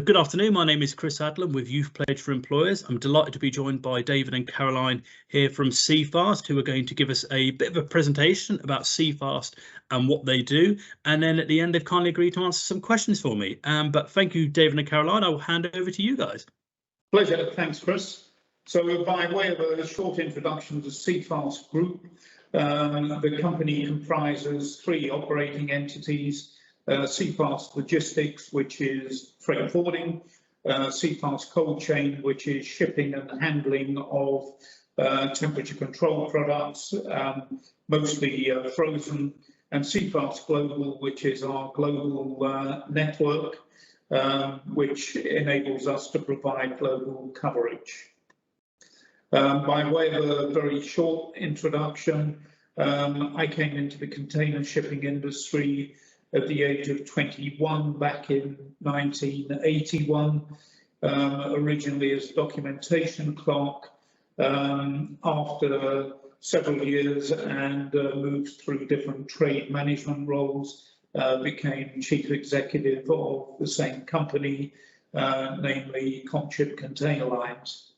good afternoon. My name is Chris Adlam with Youth Pledge for Employers. I'm delighted to be joined by David and Caroline here from Seafast, who are going to give us a bit of a presentation about Seafast and what they do. And then at the end, they've kindly agreed to answer some questions for me. But thank you, David and Caroline. I will hand it over to you guys. Pleasure. Thanks, Chris. So by way of a short introduction to Seafast Group, the company comprises three operating entities. Seafast Logistics, which is freight forwarding, Seafast Cold Chain, which is shipping and handling of temperature control products, mostly frozen, and Seafast Global, which is our global network, which enables us to provide global coverage. By way of a very short introduction, I came into the container shipping industry at the age of 21 back in 1981, originally as documentation clerk. After several years and moved through different trade management roles, became chief executive of the same company, namely Conchip Container Lines.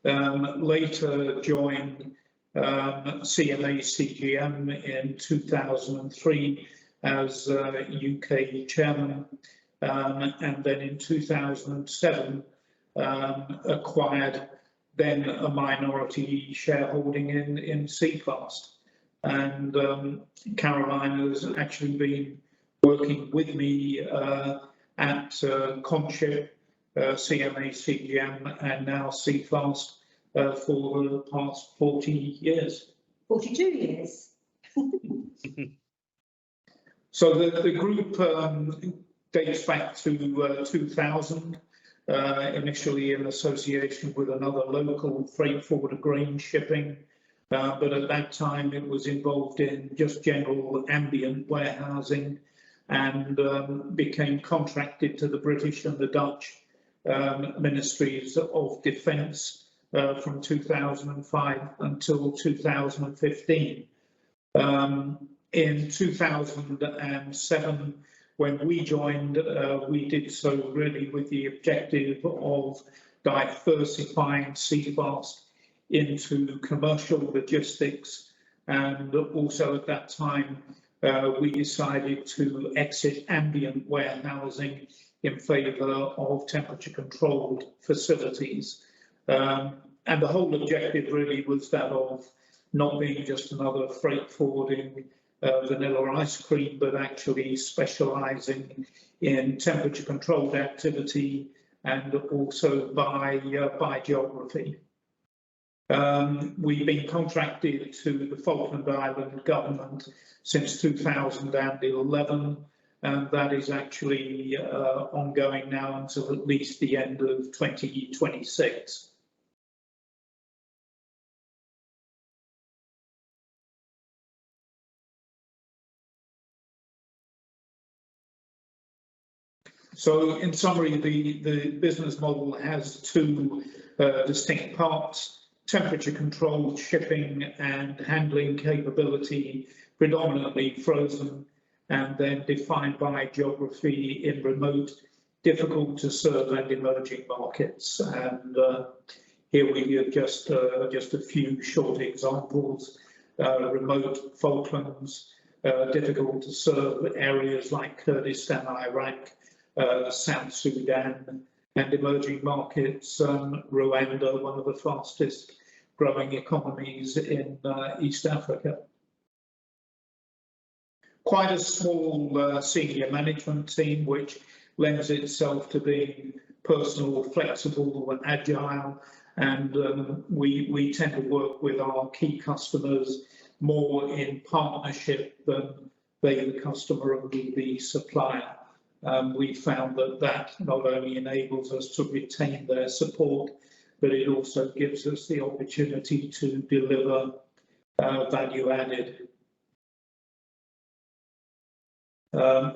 Later joined CMA CGM in 2003 as UK chairman, and then in 2007 acquired then a minority shareholding in Seafast. And Caroline has actually been working with me at Conchip, CMA CGM, and now Seafast for the past 40 years. 42 years. So the group dates back to 2000, initially in association with another local freight forwarder, grain shipping, but at that time it was involved in just general ambient warehousing, and became contracted to the British and the Dutch Ministries of Defence from 2005 until 2015. In 2007, when we joined, we did so really with the objective of diversifying Seafast into commercial logistics, and also at that time we decided to exit ambient warehousing in favour of temperature controlled facilities. And the whole objective really was that of not being just another freight forwarding vanilla ice cream, but actually specialising in temperature controlled activity and also by geography. We've been contracted to the Falkland Island government since 2011, and that is actually ongoing now until at least the end of 2026. So in summary, the business model has two distinct parts: temperature controlled shipping and handling capability, predominantly frozen, and then defined by geography in remote, difficult to serve and emerging markets. And here we have just a few short examples: remote Falklands, difficult to serve areas like Kurdistan, Iraq, South Sudan, and emerging markets, Rwanda, one of the fastest growing economies in East Africa. Quite a small senior management team, which lends itself to being personal, flexible, and agile, and we tend to work with our key customers more in partnership than they the customer and we the supplier. We found that not only enables us to retain their support, but it also gives us the opportunity to deliver value added.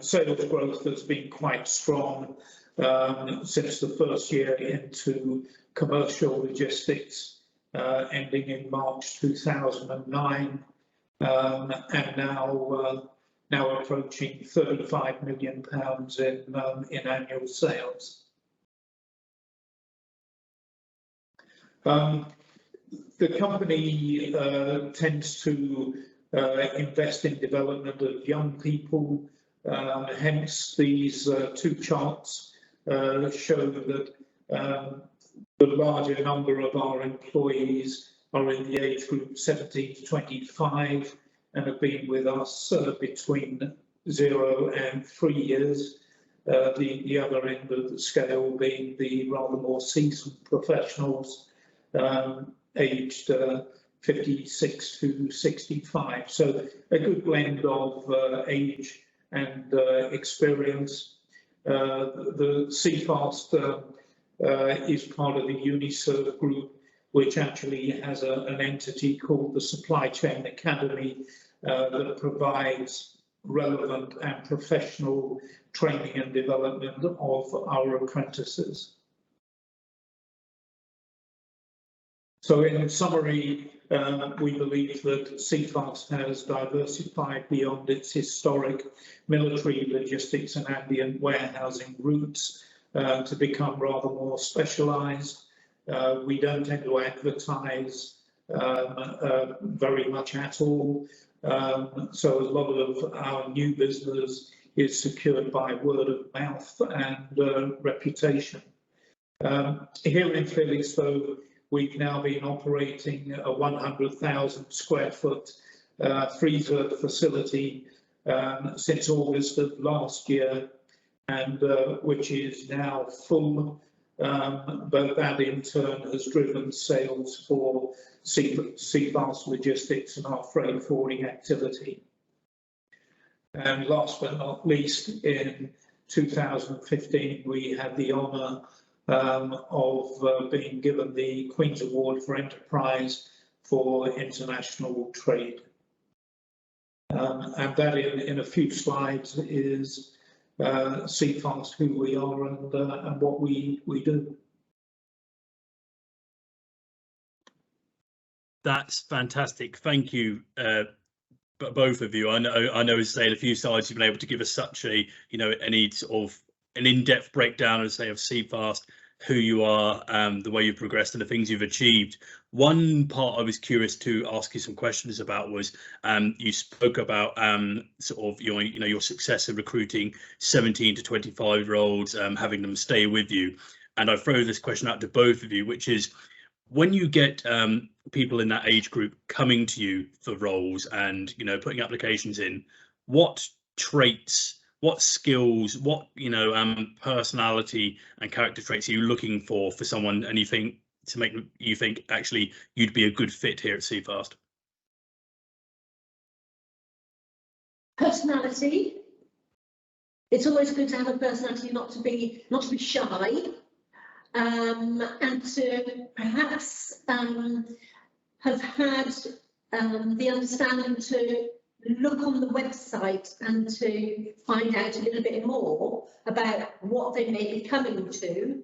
Sales growth has been quite strong since the first year into commercial logistics, ending in March 2009, and now approaching £35 million in annual sales. The company tends to invest in development of young people, hence these two charts show that the larger number of our employees are in the age group 17 to 25 and have been with us between 0 and 3 years. The other end of the scale being the rather more seasoned professionals aged 56 to 65. So a good blend of age and experience. The Seafast is part of the Uniserve group, which actually has an entity called the Supply Chain Academy that provides relevant and professional training and development of our apprentices. So in summary, we believe that Seafast has diversified beyond its historic military logistics and ambient warehousing routes to become rather more specialised. We don't tend to advertise very much at all. So a lot of our new business is secured by word of mouth and reputation. Here in Felixstowe, we've now been operating a 100,000 square foot freezer facility since August of last year, and which is now full, but that in turn has driven sales for Seafast Logistics and our freight forwarding activity. And last but not least, in 2015, we had the honour of being given the Queen's Award for Enterprise for International Trade. And that in a few slides is Seafast, who we are and what we do. That's fantastic. Thank you, both of you. I know, as I say, in a few slides, you've been able to give us such a, any sort of an in-depth breakdown, as say, of Seafast, who you are, the way you've progressed, and the things you've achieved. One part I was curious to ask you some questions about was you spoke about sort of your success in recruiting 17 to 25-year-olds, having them stay with you. And I throw this question out to both of you, which is, when you get people in that age group coming to you for roles and putting applications in, what traits, what skills, what personality and character traits are you looking for someone, and you think to make you think actually you'd be a good fit here at Seafast? Personality. It's always good to have a personality, not to be shy. And to perhaps have had the understanding to look on the website and to find out a little bit more about what they may be coming to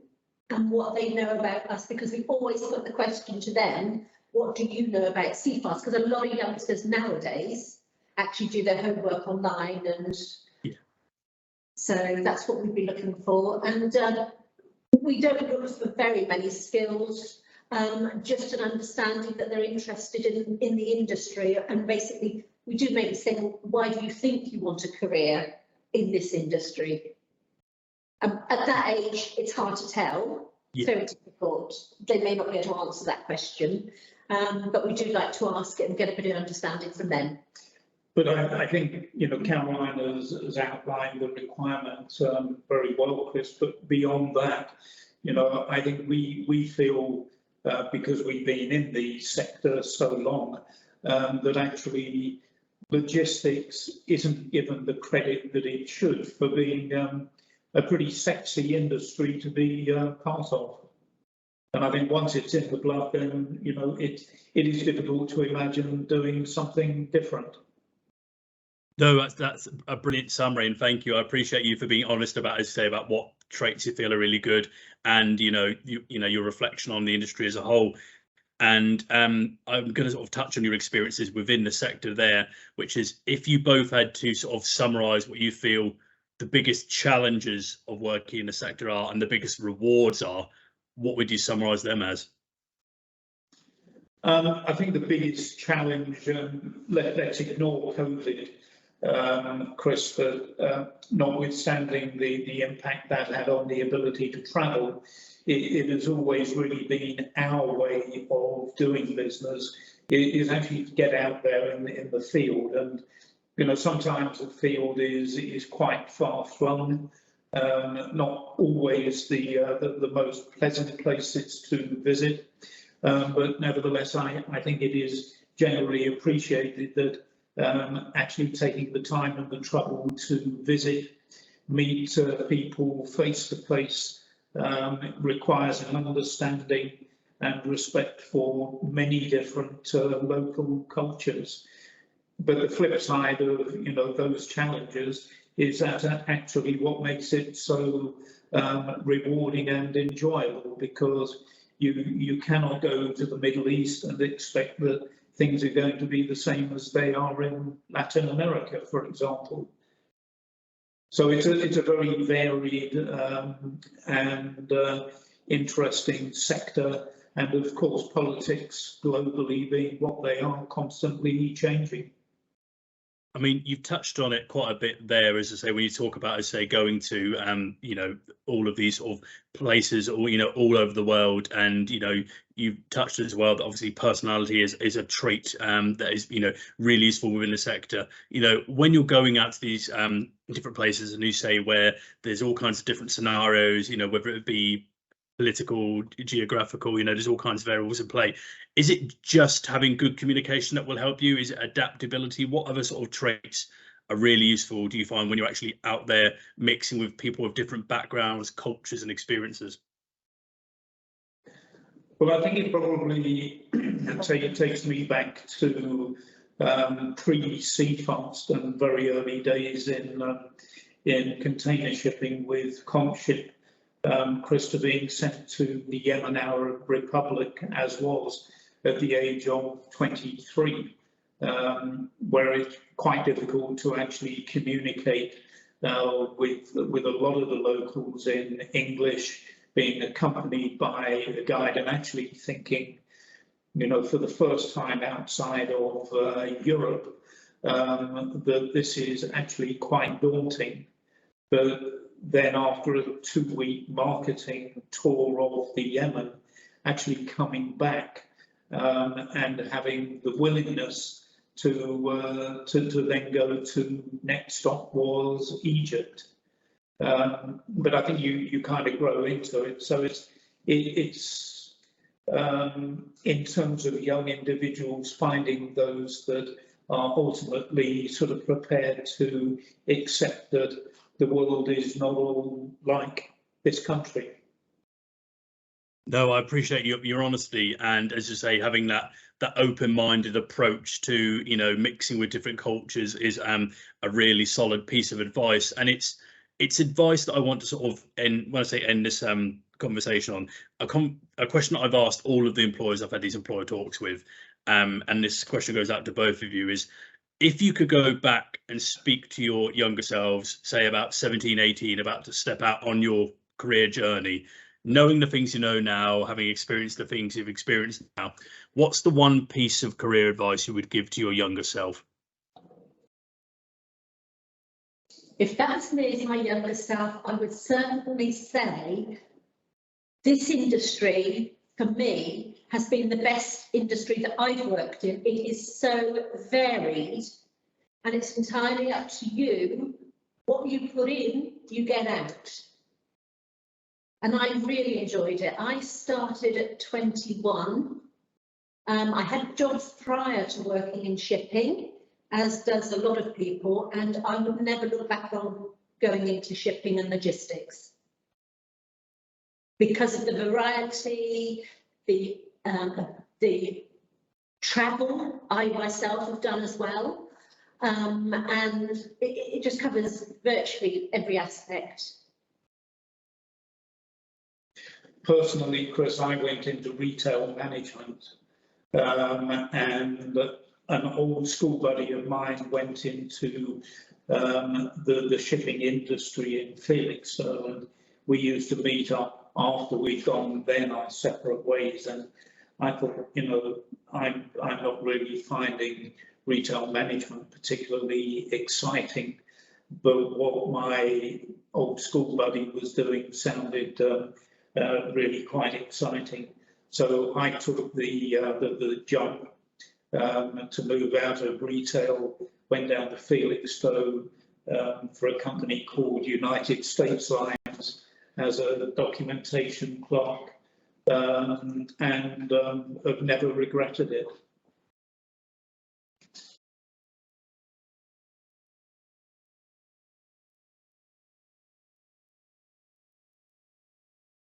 and what they know about us, because we always put the question to them, what do you know about Seafast? Because a lot of youngsters nowadays actually do their homework online, and so that's what we'd be looking for. And we don't look for very many skills, just an understanding that they're interested in the industry. And basically, we do maybe say, well, why do you think you want a career in this industry? At that age, it's hard to tell. It's very difficult. They may not be able to answer that question, but we do like to ask it and get a bit of understanding from them. But I think, Caroline has outlined the requirements very well, Chris, but beyond that, I think we feel, because we've been in the sector so long, that actually logistics isn't given the credit that it should for being a pretty sexy industry to be part of. And I think once it's in the blood, then, it is difficult to imagine doing something different. No, that's a brilliant summary, and thank you. I appreciate you for being honest about, as you say, about what traits you feel are really good, and your reflection on the industry as a whole. And I'm going to sort of touch on your experiences within the sector there, which is, if you both had to sort of summarise what you feel the biggest challenges of working in the sector are and the biggest rewards are, what would you summarise them as? I think the biggest challenge, let's ignore COVID, Chris, but notwithstanding the impact that had on the ability to travel, it has always really been our way of doing business, is actually to get out there in the field. And, you know, sometimes the field is quite far flung, not always the most pleasant places to visit. But nevertheless, I think it is generally appreciated that actually taking the time and the trouble to visit, meet people face to face, requires an understanding and respect for many different local cultures. But the flip side of, you know, those challenges is that actually what makes it so rewarding and enjoyable, because you cannot go to the Middle East and expect that things are going to be the same as they are in Latin America, for example. So it's a very varied and interesting sector, and of course politics globally being what they are, constantly changing. I mean, you've touched on it quite a bit there, as I say, when you talk about, as I say, going to, you know, all of these sort of places, or, you know, all over the world. And, you know, you've touched as well that obviously personality is a trait that is, you know, really useful within the sector. You know, when you're going out to these different places, and you say where there's all kinds of different scenarios, you know, whether it be political, geographical, you know, there's all kinds of variables in play. Is it just having good communication that will help you? Is it adaptability? What other sort of traits are really useful, do you find, when you're actually out there mixing with people with different backgrounds, cultures and experiences? Well, I think it probably takes me back to pre-Seafast and very early days in container shipping with Comship. Krista being sent to the Yemen Arab Republic, as was at the age of 23, where it's quite difficult to actually communicate with a lot of the locals in English, being accompanied by a guide, and actually thinking, you know, for the first time outside of Europe, that this is actually quite daunting. But then after a 2-week marketing tour of the Yemen, actually coming back and having the willingness to then go to next stop was Egypt. But I think you kind of grow into it. So it's in terms of young individuals, finding those that are ultimately sort of prepared to accept that the world is not all like this country. No, I appreciate your honesty, and as you say, having that open-minded approach to, you know, mixing with different cultures is a really solid piece of advice. And it's advice that I want to sort of end, when I say end this conversation on, a question that I've asked all of the employers I've had these employer talks with, and this question goes out to both of you, is if you could go back and speak to your younger selves, say about 17, 18, about to step out on your career journey, knowing the things you know now, having experienced the things you've experienced now, what's the one piece of career advice you would give to your younger self? If that's me as my younger self, I would certainly say this industry, for me, has been the best industry that I've worked in. It is so varied, and it's entirely up to you. What you put in, you get out. And I really enjoyed it. I started at 21. I had jobs prior to working in shipping, as does a lot of people, and I would never look back on going into shipping and logistics because of the variety, the travel I myself have done as well, and it just covers virtually every aspect. Personally, Chris, I went into retail management, and an old school buddy of mine went into the shipping industry in Felixstowe, and we used to meet up after we'd gone then our separate ways. And I thought, you know, I'm not really finding retail management particularly exciting, but what my old school buddy was doing sounded really quite exciting. So I took the jump to move out of retail, went down to Felixstowe for a company called United States Lines as a documentation clerk, and have never regretted it.